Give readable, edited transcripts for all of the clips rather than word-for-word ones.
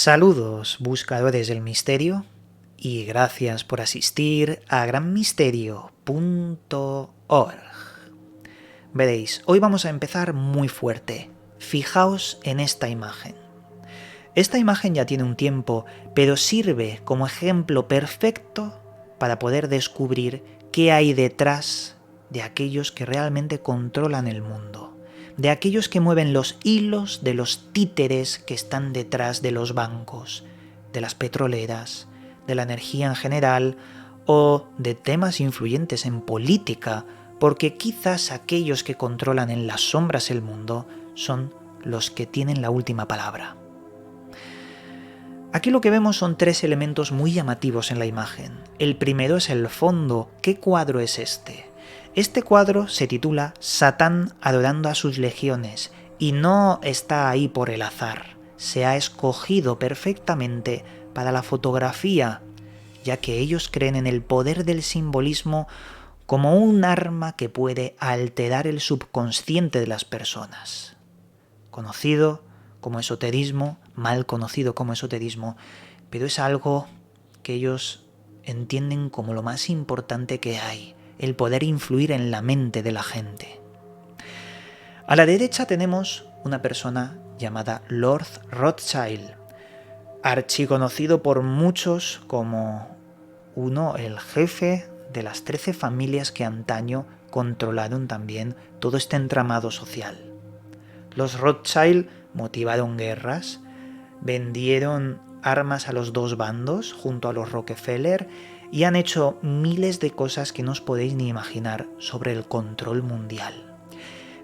Saludos, buscadores del misterio, y gracias por asistir a granmisterio.org. Veréis, hoy vamos a empezar muy fuerte. Fijaos en esta imagen. Esta imagen ya tiene un tiempo, pero sirve como ejemplo perfecto para poder descubrir qué hay detrás de aquellos que realmente controlan el mundo, de aquellos que mueven los hilos de los títeres que están detrás de los bancos, de las petroleras, de la energía en general o de temas influyentes en política, porque quizás aquellos que controlan en las sombras el mundo son los que tienen la última palabra. Aquí lo que vemos son tres elementos muy llamativos en la imagen. El primero es el fondo. ¿Qué cuadro es este? Este cuadro se titula Satán adorando a sus legiones y no está ahí por el azar. Se ha escogido perfectamente para la fotografía, ya que ellos creen en el poder del simbolismo como un arma que puede alterar el subconsciente de las personas. Conocido como esoterismo, mal conocido como esoterismo, pero es algo que ellos entienden como lo más importante que hay, el poder influir en la mente de la gente. A la derecha tenemos una persona llamada Lord Rothschild, archiconocido por muchos como el jefe de las 13 familias que antaño controlaron también todo este entramado social. Los Rothschild motivaron guerras, vendieron armas a los dos bandos junto a los Rockefeller y han hecho miles de cosas que no os podéis ni imaginar sobre el control mundial.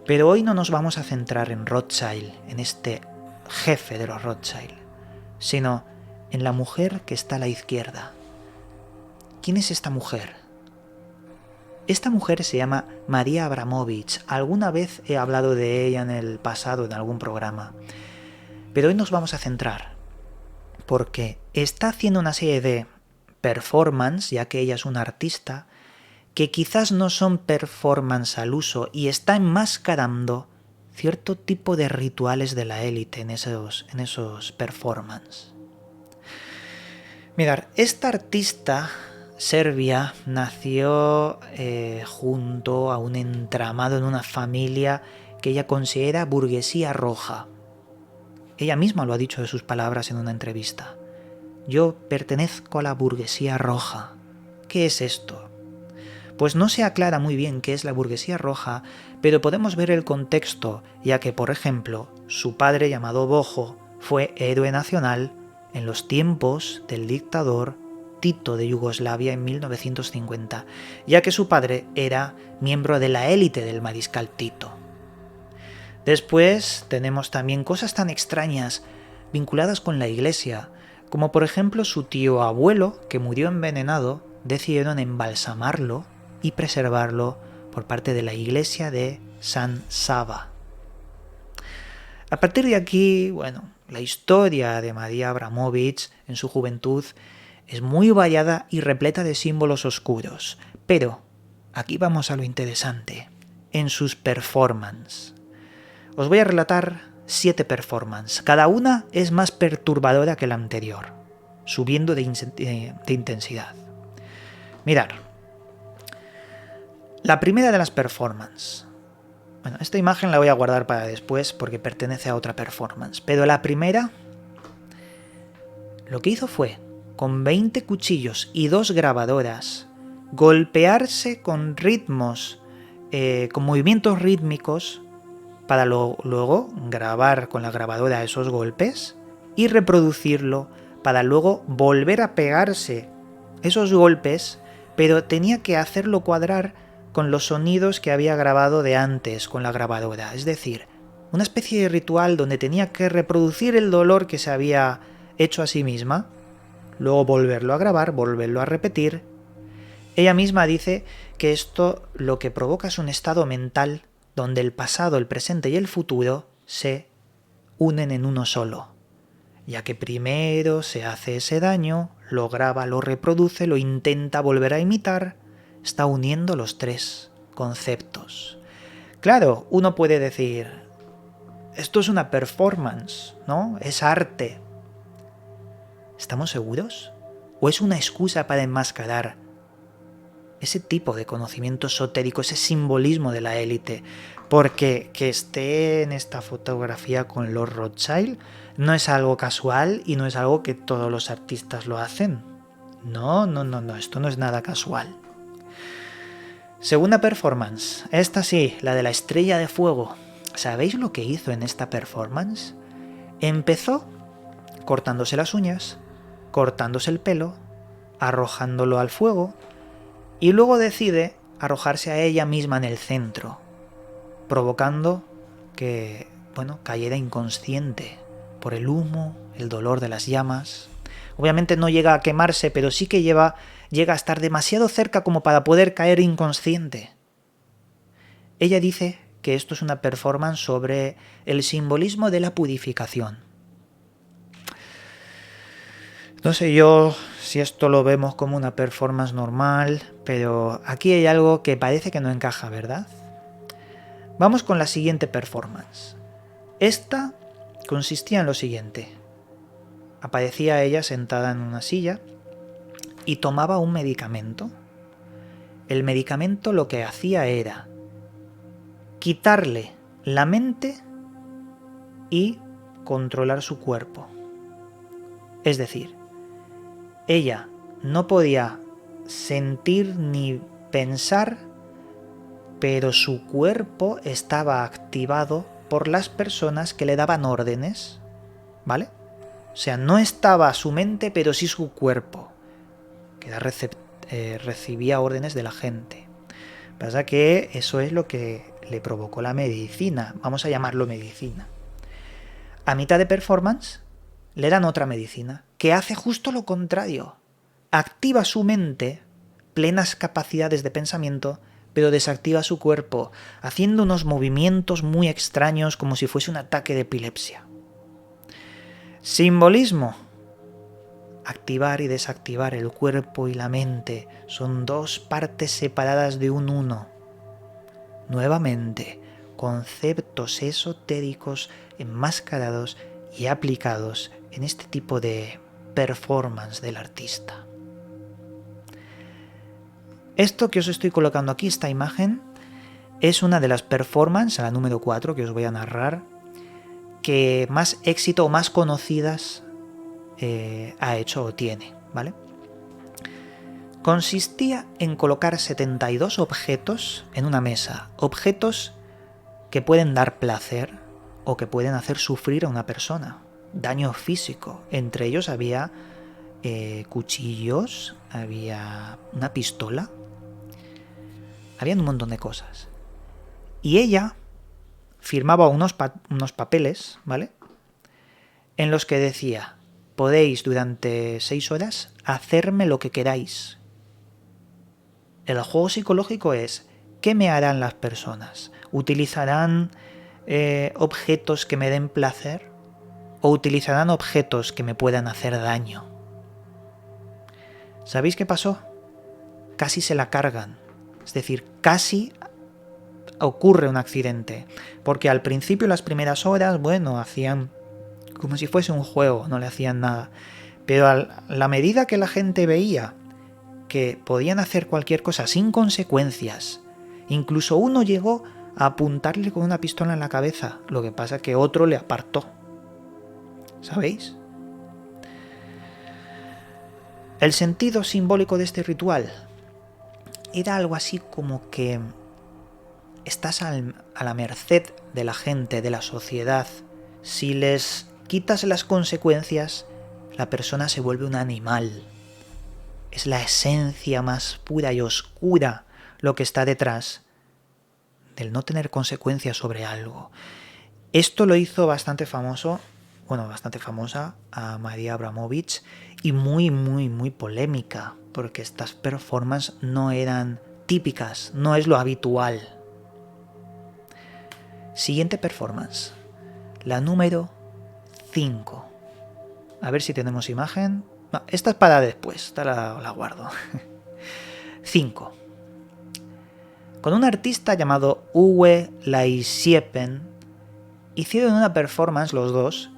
Pero hoy no nos vamos a centrar en Rothschild, en este jefe de los Rothschild, sino en la mujer que está a la izquierda. ¿Quién es esta mujer? Esta mujer se llama María Abramovich. Alguna vez he hablado de ella en el pasado en algún programa. Pero hoy nos vamos a centrar porque está haciendo una serie de performance, ya que ella es una artista, que quizás no son performance al uso y está enmascarando cierto tipo de rituales de la élite en esos performance. Mirad, esta artista serbia nació junto a un entramado en una familia que ella considera burguesía roja. Ella misma lo ha dicho de sus palabras en una entrevista. Yo pertenezco a la burguesía roja. ¿Qué es esto? Pues no se aclara muy bien qué es la burguesía roja, pero podemos ver el contexto, ya que, por ejemplo, su padre, llamado Bojo, fue héroe nacional en los tiempos del dictador Tito de Yugoslavia en 1950, ya que su padre era miembro de la élite del mariscal Tito. Después tenemos también cosas tan extrañas vinculadas con la iglesia, como por ejemplo su tío abuelo, que murió envenenado, decidieron embalsamarlo y preservarlo por parte de la iglesia de San Sava. A partir de aquí, la historia de María Abramovich en su juventud es muy variada y repleta de símbolos oscuros, pero aquí vamos a lo interesante, en sus performances. Os voy a relatar 7 performances, cada una es más perturbadora que la anterior, subiendo de intensidad. Mirad, la primera de las performances. Esta imagen la voy a guardar para después porque pertenece a otra performance, pero la primera, lo que hizo fue, con 20 cuchillos y 2 grabadoras, golpearse con ritmos, con movimientos rítmicos, para luego grabar con la grabadora esos golpes y reproducirlo para luego volver a pegarse esos golpes, pero tenía que hacerlo cuadrar con los sonidos que había grabado de antes con la grabadora. Es decir, una especie de ritual donde tenía que reproducir el dolor que se había hecho a sí misma, luego volverlo a grabar, volverlo a repetir. Ella misma dice que esto lo que provoca es un estado mental donde el pasado, el presente y el futuro se unen en uno solo, ya que primero se hace ese daño, lo graba, lo reproduce, lo intenta volver a imitar, está uniendo los 3 conceptos. Claro, uno puede decir, esto es una performance, ¿no? Es arte. ¿Estamos seguros? ¿O es una excusa para enmascarar ese tipo de conocimiento esotérico, ese simbolismo de la élite? Porque que esté en esta fotografía con Lord Rothschild no es algo casual y no es algo que todos los artistas lo hacen. No, esto no es nada casual. Segunda performance, esta sí, la de la estrella de fuego. ¿Sabéis lo que hizo en esta performance? Empezó cortándose las uñas, cortándose el pelo, arrojándolo al fuego, y luego decide arrojarse a ella misma en el centro, provocando que, cayera inconsciente por el humo, el dolor de las llamas. Obviamente no llega a quemarse, pero sí que llega a estar demasiado cerca como para poder caer inconsciente. Ella dice que esto es una performance sobre el simbolismo de la purificación. No sé yo si esto lo vemos como una performance normal, pero aquí hay algo que parece que no encaja, ¿verdad? Vamos con la siguiente performance. Esta consistía en lo siguiente. Aparecía ella sentada en una silla y tomaba un medicamento. El medicamento lo que hacía era quitarle la mente y controlar su cuerpo. Es decir, ella no podía sentir ni pensar, pero su cuerpo estaba activado por las personas que le daban órdenes, ¿vale? O sea, no estaba su mente, pero sí su cuerpo, que recibía órdenes de la gente. Pasa que eso es lo que le provocó la medicina, vamos a llamarlo medicina. A mitad de performance le dan otra medicina, que hace justo lo contrario. Activa su mente, plenas capacidades de pensamiento, pero desactiva su cuerpo, haciendo unos movimientos muy extraños como si fuese un ataque de epilepsia. Simbolismo. Activar y desactivar el cuerpo y la mente son dos partes separadas de un uno. Nuevamente, conceptos esotéricos enmascarados y aplicados en este tipo de performance del artista. Esto que os estoy colocando aquí, esta imagen, es una de las performances, la número 4 que os voy a narrar, que más éxito o más conocidas ha hecho o tiene, ¿vale? Consistía en colocar 72 objetos en una mesa, objetos que pueden dar placer o que pueden hacer sufrir a una persona, daño físico. Entre ellos había cuchillos, había una pistola, habían un montón de cosas. Y ella firmaba unos papeles, ¿vale?, en los que decía: podéis durante 6 horas hacerme lo que queráis. El juego psicológico es: ¿qué me harán las personas? ¿Utilizarán objetos que me den placer? ¿O utilizarán objetos que me puedan hacer daño? ¿Sabéis qué pasó? Casi se la cargan. Es decir, casi ocurre un accidente. Porque al principio, las primeras horas, hacían como si fuese un juego, no le hacían nada. Pero a la medida que la gente veía que podían hacer cualquier cosa sin consecuencias, incluso uno llegó a apuntarle con una pistola en la cabeza, lo que pasa que otro le apartó. ¿Sabéis? El sentido simbólico de este ritual era algo así como que estás a la merced de la gente, de la sociedad. Si les quitas las consecuencias, la persona se vuelve un animal. Es la esencia más pura y oscura lo que está detrás del no tener consecuencias sobre algo. Esto lo hizo bastante famosa a María Abramovich, y muy polémica, porque estas performances no eran típicas, no es lo habitual. Siguiente performance, la número 5. A ver si tenemos imagen. No, esta es para después, esta la guardo. 5. Con un artista llamado Uwe Laisiepen hicieron una performance los dos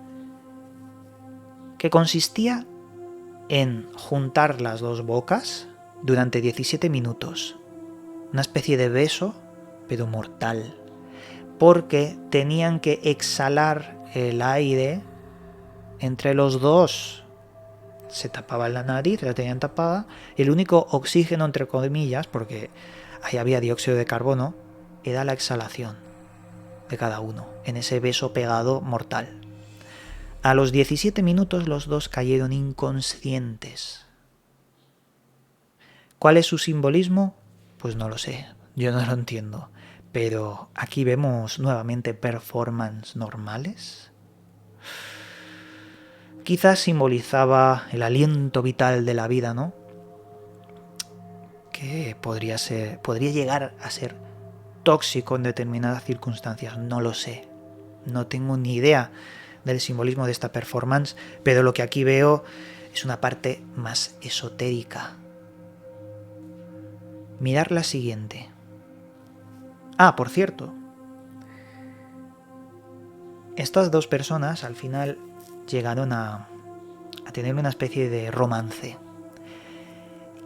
que consistía en juntar las dos bocas durante 17 minutos. Una especie de beso, pero mortal. Porque tenían que exhalar el aire entre los dos. Se tapaban la nariz, la tenían tapada. Y el único oxígeno, entre comillas, porque ahí había dióxido de carbono, era la exhalación de cada uno, en ese beso pegado mortal. A los 17 minutos los dos cayeron inconscientes. ¿Cuál es su simbolismo? Pues no lo sé, yo no lo entiendo. Pero aquí vemos nuevamente performance normales. Quizás simbolizaba el aliento vital de la vida, ¿no? Que podría llegar a ser tóxico en determinadas circunstancias, no lo sé. No tengo ni idea del simbolismo de esta performance, pero lo que aquí veo es una parte más esotérica. Mirar la siguiente. Ah, por cierto, estas dos personas al final llegaron a tener una especie de romance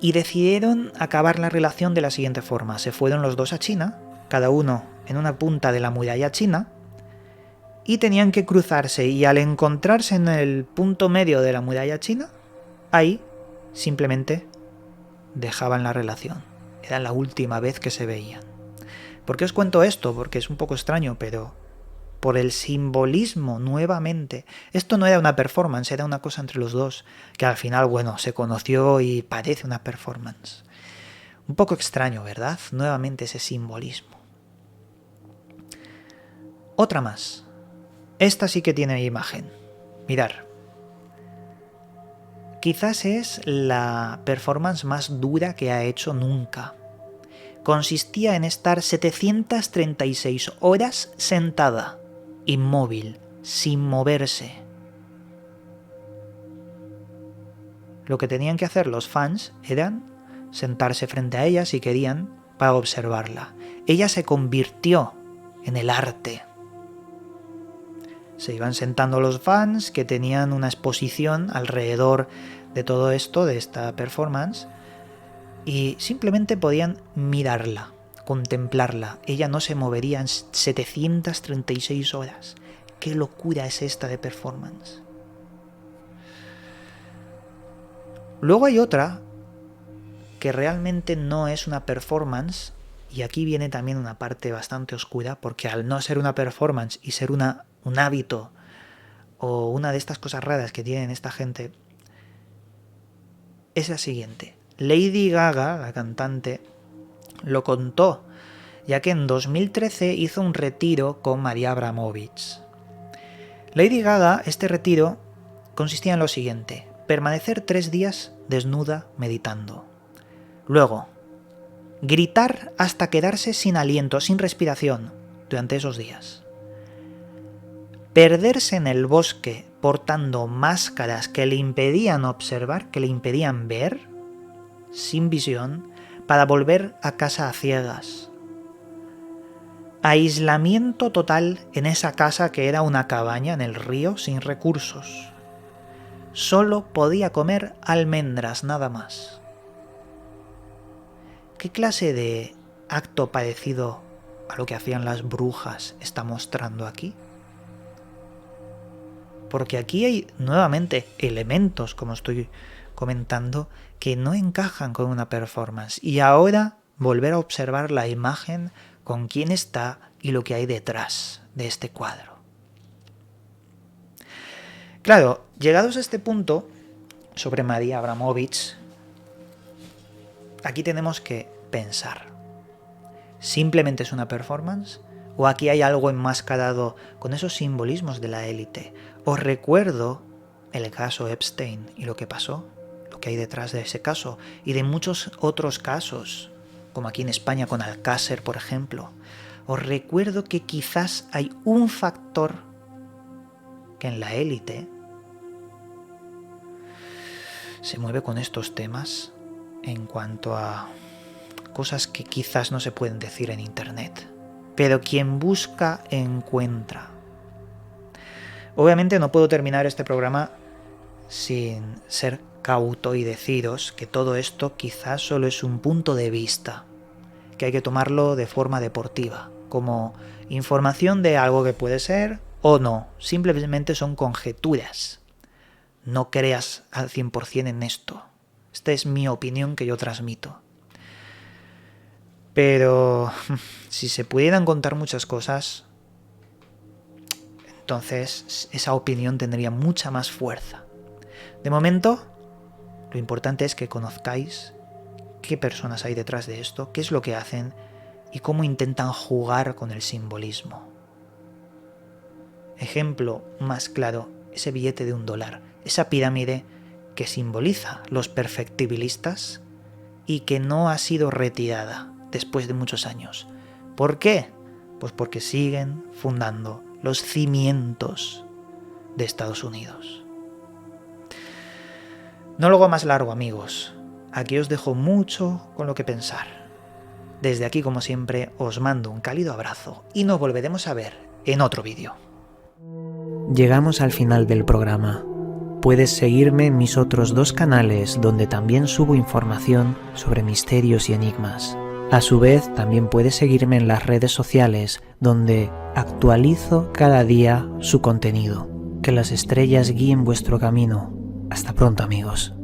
y decidieron acabar la relación de la siguiente forma. Se fueron los dos a China, cada uno en una punta de la muralla china, y tenían que cruzarse, y al encontrarse en el punto medio de la muralla china, ahí simplemente dejaban la relación. Era la última vez que se veían. ¿Por qué os cuento esto? Porque es un poco extraño, pero por el simbolismo nuevamente. Esto no era una performance, era una cosa entre los dos, que al final, bueno, se conoció y parece una performance. Un poco extraño, ¿verdad? Nuevamente ese simbolismo. Otra más. Esta sí que tiene imagen. Mirar. Quizás es la performance más dura que ha hecho nunca. Consistía en estar 736 horas sentada, inmóvil, sin moverse. Lo que tenían que hacer los fans eran sentarse frente a ella si querían para observarla. Ella se convirtió en el arte. Se iban sentando los fans que tenían una exposición alrededor de todo esto, de esta performance, y simplemente podían mirarla, contemplarla. Ella no se movería en 736 horas. ¿Qué locura es esta de performance? Luego hay otra que realmente no es una performance, y aquí viene también una parte bastante oscura, porque al no ser una performance y ser un hábito o una de estas cosas raras que tienen esta gente, es la siguiente. Lady Gaga, la cantante, lo contó, ya que en 2013 hizo un retiro con María Abramovich. Lady Gaga, este retiro consistía en lo siguiente: permanecer 3 días desnuda meditando. Luego, gritar hasta quedarse sin aliento, sin respiración, durante esos días. Perderse en el bosque portando máscaras que le impedían observar, que le impedían ver, sin visión, para volver a casa a ciegas. Aislamiento total en esa casa que era una cabaña en el río sin recursos. Solo podía comer almendras, nada más. ¿Qué clase de acto parecido a lo que hacían las brujas está mostrando aquí? Porque aquí hay nuevamente elementos, como estoy comentando, que no encajan con una performance. Y ahora volver a observar la imagen con quién está y lo que hay detrás de este cuadro. Claro, llegados a este punto, sobre María Abramovich, aquí tenemos que pensar. ¿Simplemente es una performance? ¿O aquí hay algo enmascarado con esos simbolismos de la élite? Os recuerdo el caso Epstein y lo que pasó, lo que hay detrás de ese caso, y de muchos otros casos, como aquí en España con Alcácer, por ejemplo. Os recuerdo que quizás hay un factor que en la élite se mueve con estos temas en cuanto a cosas que quizás no se pueden decir en internet. Pero quien busca, encuentra. Obviamente no puedo terminar este programa sin ser cauto y deciros que todo esto quizás solo es un punto de vista, que hay que tomarlo de forma deportiva, como información de algo que puede ser o no, simplemente son conjeturas. No creas al 100% en esto. Esta es mi opinión que yo transmito. Pero si se pudieran contar muchas cosas, entonces esa opinión tendría mucha más fuerza. De momento, lo importante es que conozcáis qué personas hay detrás de esto, qué es lo que hacen y cómo intentan jugar con el simbolismo. Ejemplo más claro, ese billete de $1, esa pirámide que simboliza los perfectibilistas y que no ha sido retirada después de muchos años. ¿Por qué? Pues porque siguen fundando los cimientos de Estados Unidos. No lo hago más largo, amigos. Aquí os dejo mucho con lo que pensar. Desde aquí, como siempre, os mando un cálido abrazo y nos volveremos a ver en otro vídeo. Llegamos al final del programa. Puedes seguirme en mis otros 2 canales donde también subo información sobre misterios y enigmas. A su vez, también puedes seguirme en las redes sociales donde actualizo cada día su contenido. Que las estrellas guíen vuestro camino. Hasta pronto, amigos.